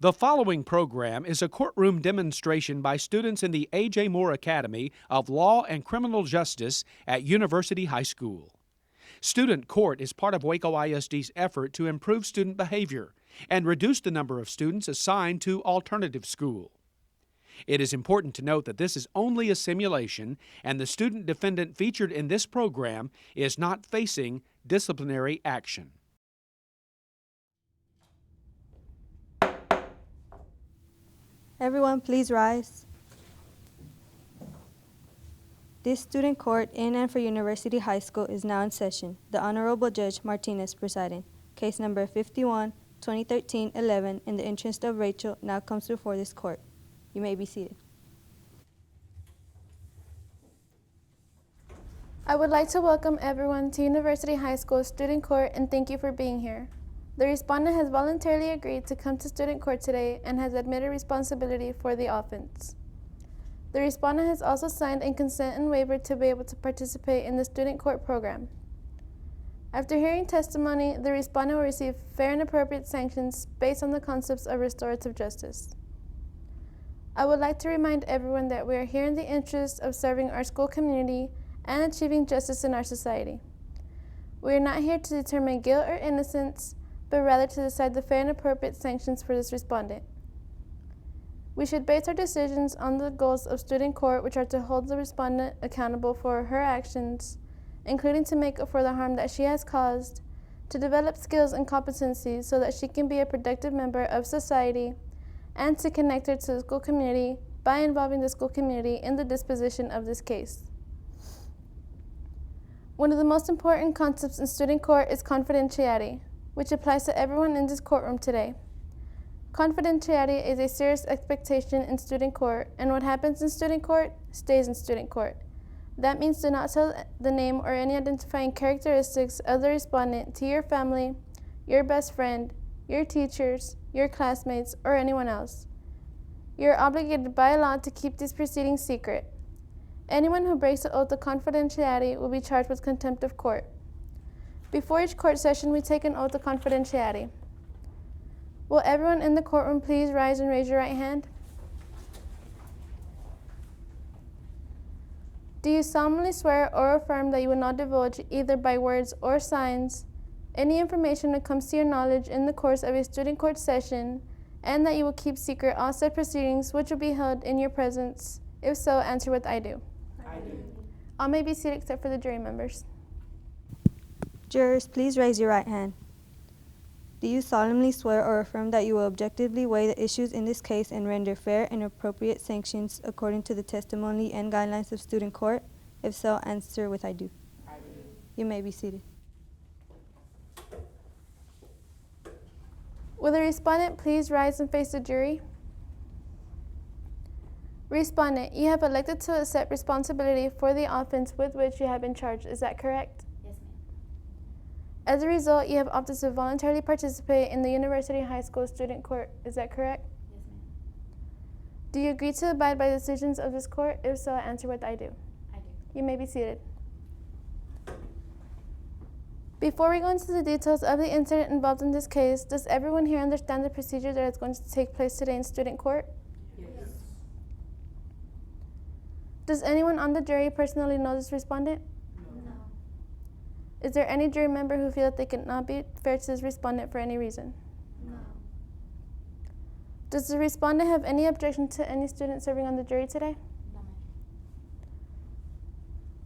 The following program is a courtroom demonstration by students in the A.J. Moore Academy of Law and Criminal Justice at University High School. Student Court is part of Waco ISD's effort to improve student behavior and reduce the number of students assigned to alternative school. It is important to note that this is only a simulation, and the student defendant featured in this program is not facing disciplinary action. Everyone, please rise. This student court in and for University High School is now in session. The Honorable Judge Martinez presiding. Case number 51, 2013-11, in the interest of Rachel, now comes before this court. You may be seated. I would like to welcome everyone to University High School Student Court and thank you for being here. The respondent has voluntarily agreed to come to student court today and has admitted responsibility for the offense. The respondent has also signed a consent and waiver to be able to participate in the student court program. After hearing testimony, the respondent will receive fair and appropriate sanctions based on the concepts of restorative justice. I would like to remind everyone that we are here in the interest of serving our school community and achieving justice in our society. We are not here to determine guilt or innocence, but rather to decide the fair and appropriate sanctions for this respondent. We should base our decisions on the goals of student court, which are to hold the respondent accountable for her actions, including to make up for the harm that she has caused, to develop skills and competencies so that she can be a productive member of society, and to connect her to the school community by involving the school community in the disposition of this case. One of the most important concepts in student court is confidentiality, which applies to everyone in this courtroom today. Confidentiality is a serious expectation in student court, and what happens in student court stays in student court. That means do not tell the name or any identifying characteristics of the respondent to your family, your best friend, your teachers, your classmates, or anyone else. You are obligated by law to keep these proceedings secret. Anyone who breaks the oath of confidentiality will be charged with contempt of court. Before each court session, we take an oath of confidentiality. Will everyone in the courtroom please rise and raise your right hand? Do you solemnly swear or affirm that you will not divulge, either by words or signs, any information that comes to your knowledge in the course of a student court session, and that you will keep secret all said proceedings which will be held in your presence? If so, answer with I do. I do. All may be seated except for the jury members. Jurors, please raise your right hand. Do you solemnly swear or affirm that you will objectively weigh the issues in this case and render fair and appropriate sanctions according to the testimony and guidelines of student court? If so, answer with I do. I do. You may be seated. Will the respondent please rise and face the jury? Respondent, you have elected to accept responsibility for the offense with which you have been charged. Is that correct? Yes, ma'am. As a result, you have opted to voluntarily participate in the University High School Student Court. Is that correct? Yes, ma'am. Do you agree to abide by the decisions of this court? If so, answer with I do. I do. You may be seated. Before we go into the details of the incident involved in this case, does everyone here understand the procedure that is going to take place today in student court? Yes. Does anyone on the jury personally know this respondent? No. Is there any jury member who feel that they cannot be fair to this respondent for any reason? No. Does the respondent have any objection to any student serving on the jury today? No, ma'am.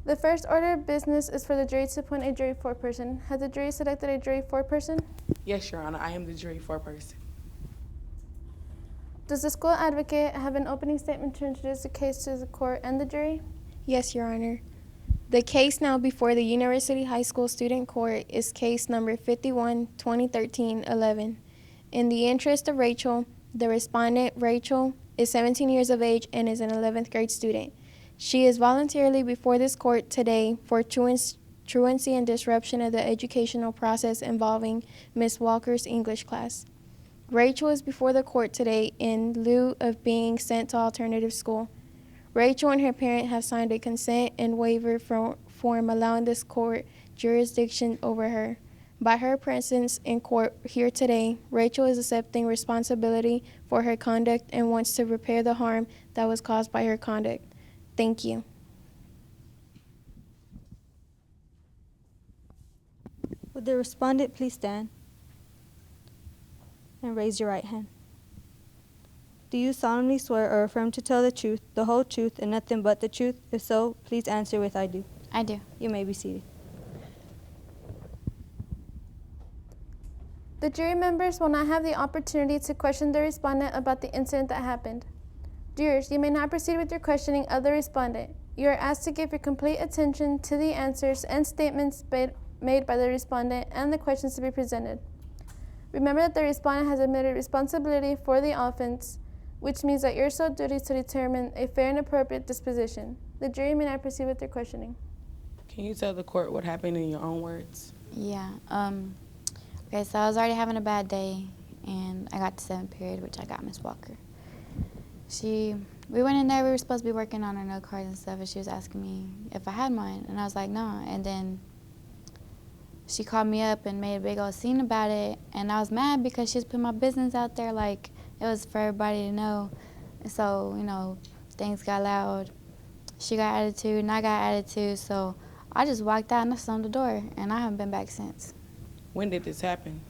The first order of business is for the jury to appoint a jury foreperson. Has the jury selected a jury foreperson? Yes, Your Honor, I am the jury foreperson. Does the school advocate have an opening statement to introduce the case to the court and the jury? Yes, Your Honor. The case now before the University High School Student Court is case number 51, 2013-11. In the interest of Rachel, the respondent, Rachel, is 17 years of age and is an 11th grade student. She is voluntarily before this court today for truancy and disruption of the educational process involving Ms. Walker's English class. Rachel is before the court today in lieu of being sent to alternative school. Rachel and her parent have signed a consent and waiver form allowing this court jurisdiction over her. By her presence in court here today, Rachel is accepting responsibility for her conduct and wants to repair the harm that was caused by her conduct. Thank you. Would the respondent please stand and raise your right hand? Do you solemnly swear or affirm to tell the truth, the whole truth, and nothing but the truth? If so, please answer with I do. I do. You may be seated. The jury members will not have the opportunity to question the respondent about the incident that happened. Jurors, you may not proceed with your questioning of the respondent. You are asked to give your complete attention to the answers and statements made by the respondent and the questions to be presented. Remember that the respondent has admitted responsibility for the offense, which means that your sole duty is to determine a fair and appropriate disposition. The jury may now proceed with their questioning. Can you tell the court what happened in your own words? Yeah. Okay, so I was already having a bad day, and I got to 7th period, which I got Miss Walker. We went in there, we were supposed to be working on our note cards and stuff, and she was asking me if I had mine, and I was like, no. And then she called me up and made a big old scene about it, and I was mad because she was putting my business out there like it was for everybody to know. And so, you know, things got loud. She got attitude, and I got attitude, so I just walked out and I slammed the door, and I haven't been back since. When did this happen?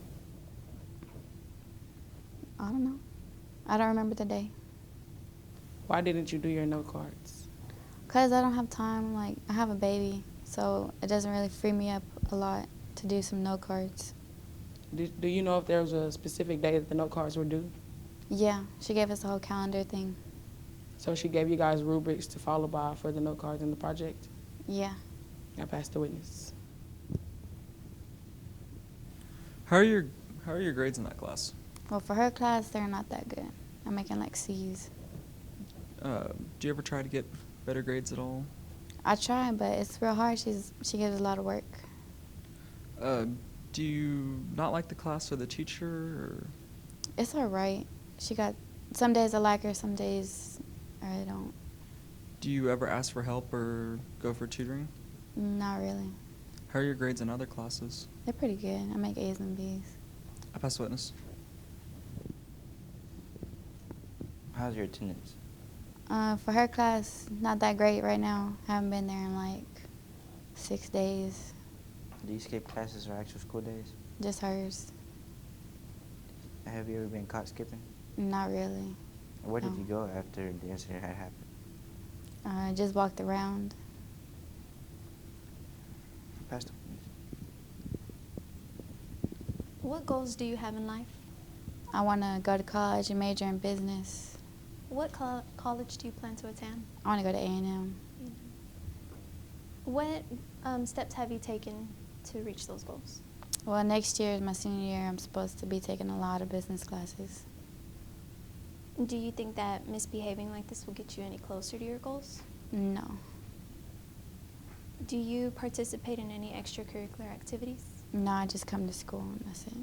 I don't know. I don't remember the day. Why didn't you do your note cards? Because I don't have time. Like, I have a baby, so it doesn't really free me up a lot to do some note cards. Do you know if there was a specific day that the note cards were due? Yeah, she gave us a whole calendar thing. So she gave you guys rubrics to follow by for the note cards in the project? Yeah. I passed the witness. How are your grades in that class? Well, for her class, they're not that good. I'm making like C's. Do you ever try to get better grades at all? I try, but it's real hard. She gives a lot of work. Do you not like the class or the teacher? Or? It's all right. Some days I like her, some days I don't. Do you ever ask for help or go for tutoring? Not really. How are your grades in other classes? They're pretty good. I make A's and B's. I pass the witness. How's your attendance? For her class, not that great right now. Haven't been there in like 6 days. Do you skip classes or actual school days? Just hers. Have you ever been caught skipping? Not really. Where did No. you go after the incident had happened? I just walked around. Pastor. What goals do you have in life? I want to go to college and major in business. What college do you plan to attend? I want to go to A&M. What steps have you taken to reach those goals? Well, next year is my senior year. I'm supposed to be taking a lot of business classes. Do you think that misbehaving like this will get you any closer to your goals? No. Do you participate in any extracurricular activities? No, I just come to school and that's it.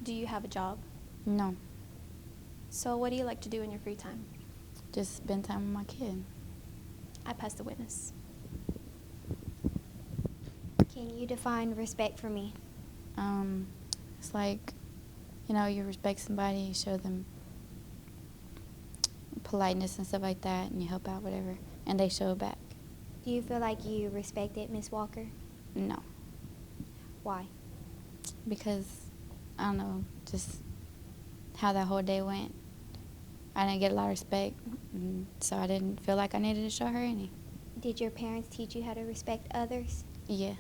Do you have a job? No. So what do you like to do in your free time? Just spend time with my kid. I pass the witness. Can you define respect for me? It's like, you respect somebody, you show them politeness and stuff like that, and you help out, whatever, and they show it back. Do you feel like you respected Miss Walker? No. Why? Because, I don't know, just how that whole day went. I didn't get a lot of respect, so I didn't feel like I needed to show her any. Did your parents teach you how to respect others? Yeah.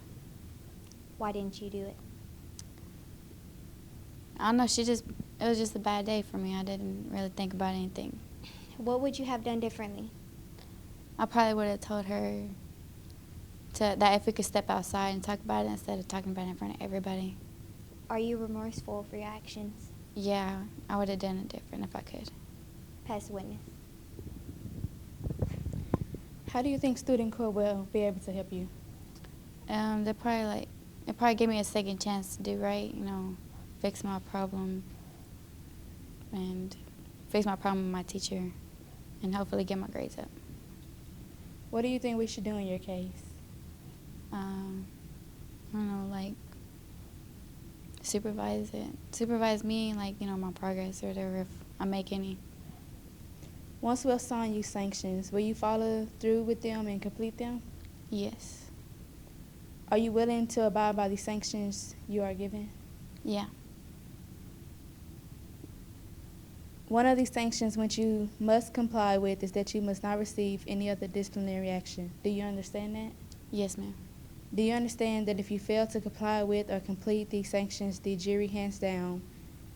Why didn't you do it? I don't know, it was just a bad day for me. I didn't really think about anything. What would you have done differently? I probably would have told her that if we could step outside and talk about it instead of talking about it in front of everybody. Are you remorseful for your actions? Yeah, I would have done it different if I could. Pass the witness. How do you think Student Court will be able to help you? They probably give me a second chance to do right, fix my problem and fix my problem with my teacher and hopefully get my grades up. What do you think we should do in your case? I don't know, supervise me, like, my progress or whatever, if I make any. Once we assign you sanctions, will you follow through with them and complete them? Yes. Are you willing to abide by the sanctions you are given? Yeah. One of these sanctions which you must comply with is that you must not receive any other disciplinary action. Do you understand that? Yes, ma'am. Do you understand that if you fail to comply with or complete these sanctions the jury hands down,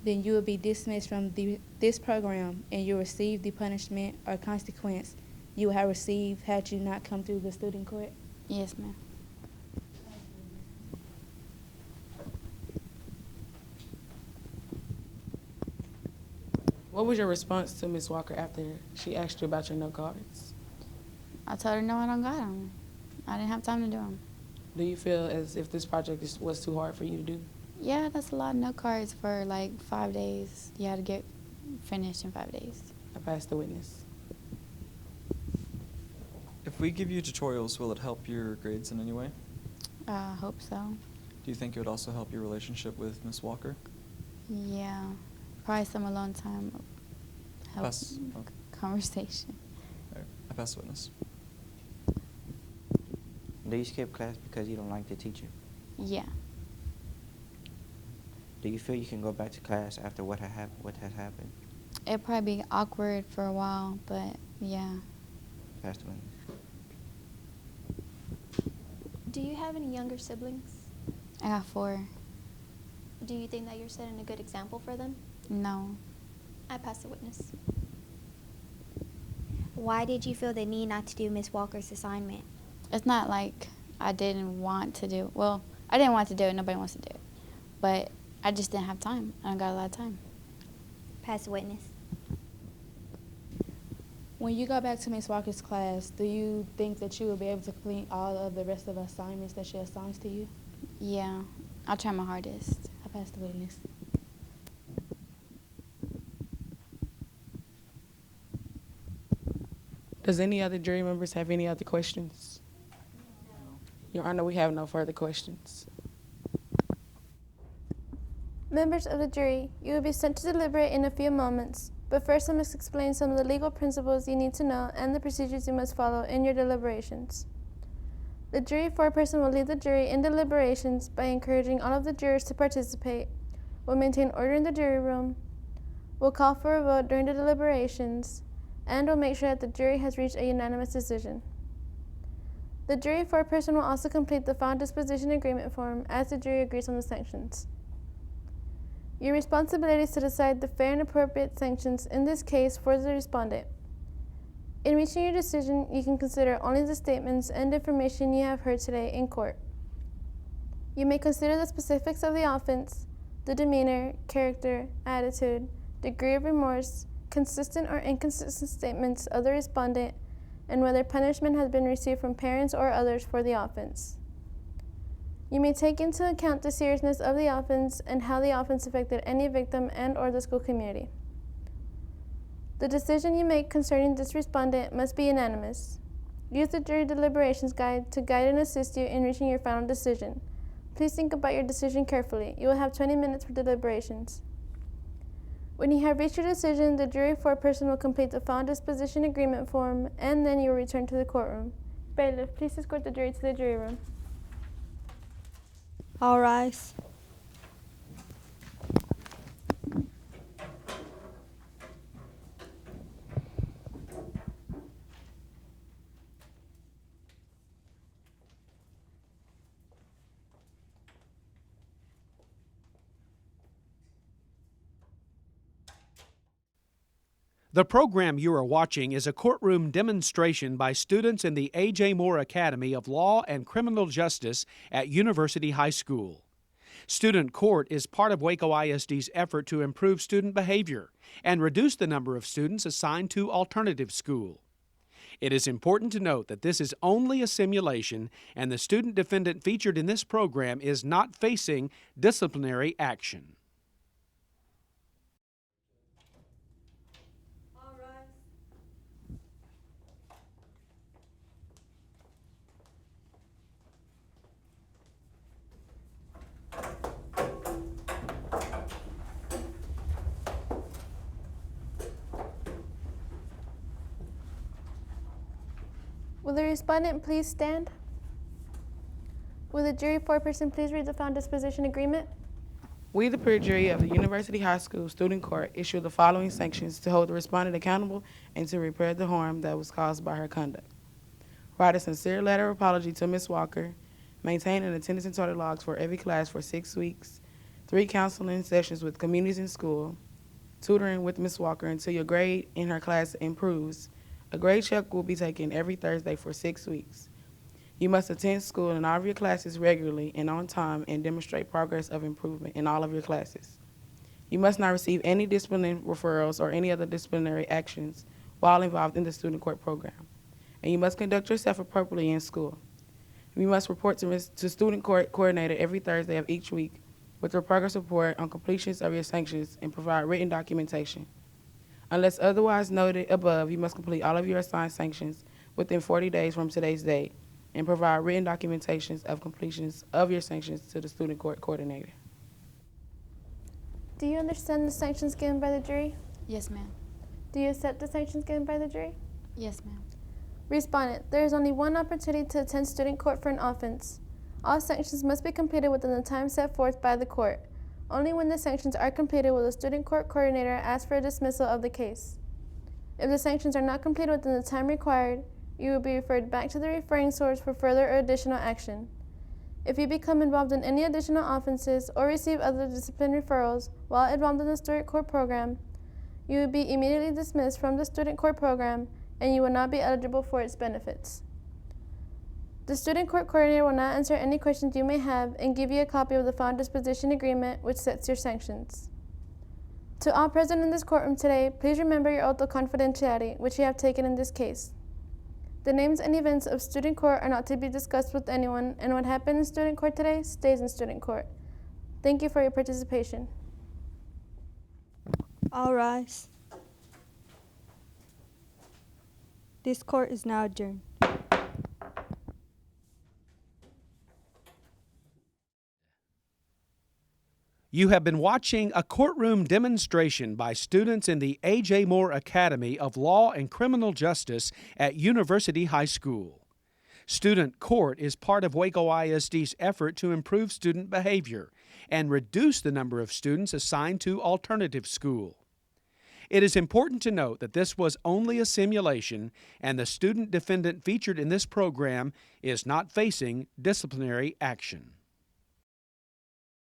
then you will be dismissed from this program and you'll receive the punishment or consequence you would have received had you not come through the student court? Yes, ma'am. What was your response to Ms. Walker after she asked you about your note cards? I told her, no, I don't got them. I didn't have time to do them. Do you feel as if this project was too hard for you to do? Yeah, that's a lot of note cards for like 5 days. You had to get finished in 5 days. I passed the witness. If we give you tutorials, will it help your grades in any way? I hope so. Do you think it would also help your relationship with Ms. Walker? Yeah, probably some alone time help Pass. Okay. conversation. All right. I pass the witness. Do you skip class because you don't like the teacher? Yeah. Do you feel you can go back to class after what has happened? It'd probably be awkward for a while, but yeah. Pass the witness. Do you have any younger siblings? I got 4. Do you think that you're setting a good example for them? No. I pass the witness. Why did you feel the need not to do Miss Walker's assignment? It's not like I didn't want to do. Well, I didn't want to do it. Nobody wants to do it. But I just didn't have time. I don't got a lot of time. Pass the witness. When you go back to Ms. Walker's class, do you think that you will be able to complete all of the rest of the assignments that she assigns to you? Yeah. I'll try my hardest. I pass the witness. Does any other jury members have any other questions? Your Honor, we have no further questions. Members of the jury, you will be sent to deliberate in a few moments, but first I must explain some of the legal principles you need to know and the procedures you must follow in your deliberations. The jury foreperson will lead the jury in deliberations by encouraging all of the jurors to participate, will maintain order in the jury room, will call for a vote during the deliberations, and will make sure that the jury has reached a unanimous decision. The jury foreperson will also complete the final disposition agreement form as the jury agrees on the sanctions. Your responsibility is to decide the fair and appropriate sanctions in this case for the respondent. In reaching your decision, you can consider only the statements and information you have heard today in court. You may consider the specifics of the offense, the demeanor, character, attitude, degree of remorse, consistent or inconsistent statements of the respondent, and whether punishment has been received from parents or others for the offense. You may take into account the seriousness of the offense and how the offense affected any victim and/or the school community. The decision you make concerning this respondent must be unanimous. Use the jury deliberations guide to guide and assist you in reaching your final decision. Please think about your decision carefully. You will have 20 minutes for deliberations. When you have reached your decision, the jury foreperson will complete the final disposition agreement form, and then you will return to the courtroom. Bailiff, please escort the jury to the jury room. All rise. The program you are watching is a courtroom demonstration by students in the A.J. Moore Academy of Law and Criminal Justice at University High School. Student Court is part of Waco ISD's effort to improve student behavior and reduce the number of students assigned to alternative school. It is important to note that this is only a simulation and the student defendant featured in this program is not facing disciplinary action. Will the respondent please stand? Will the jury foreperson please read the found disposition agreement? We, the peer jury of the University High School Student Court, issue the following sanctions to hold the respondent accountable and to repair the harm that was caused by her conduct. Write a sincere letter of apology to Ms. Walker. Maintain an attendance and total logs for every class for 6 weeks. 3 counseling sessions with communities in school. Tutoring with Ms. Walker until your grade in her class improves. A grade check will be taken every Thursday for 6 weeks. You must attend school in all of your classes regularly and on time and demonstrate progress of improvement in all of your classes. You must not receive any disciplinary referrals or any other disciplinary actions while involved in the student court program. And you must conduct yourself appropriately in school. You must report to student court coordinator every Thursday of each week with a progress report on completions of your sanctions and provide written documentation. Unless otherwise noted above, you must complete all of your assigned sanctions within 40 days from today's date and provide written documentations of completions of your sanctions to the student court coordinator. Do you understand the sanctions given by the jury? Yes, ma'am. Do you accept the sanctions given by the jury? Yes, ma'am. Respondent, there is only one opportunity to attend student court for an offense. All sanctions must be completed within the time set forth by the court. Only when the sanctions are completed will the student court coordinator ask for a dismissal of the case. If the sanctions are not completed within the time required, you will be referred back to the referring source for further or additional action. If you become involved in any additional offenses or receive other discipline referrals while involved in the student court program, you will be immediately dismissed from the student court program and you will not be eligible for its benefits. The student court coordinator will not answer any questions you may have and give you a copy of the found disposition agreement which sets your sanctions. To all present in this courtroom today, please remember your oath of confidentiality which you have taken in this case. The names and events of student court are not to be discussed with anyone, and what happened in student court today stays in student court. Thank you for your participation. All rise. This court is now adjourned. You have been watching a courtroom demonstration by students in the A.J. Moore Academy of Law and Criminal Justice at University High School. Student Court is part of Waco ISD's effort to improve student behavior and reduce the number of students assigned to alternative school. It is important to note that this was only a simulation and the student defendant featured in this program is not facing disciplinary action.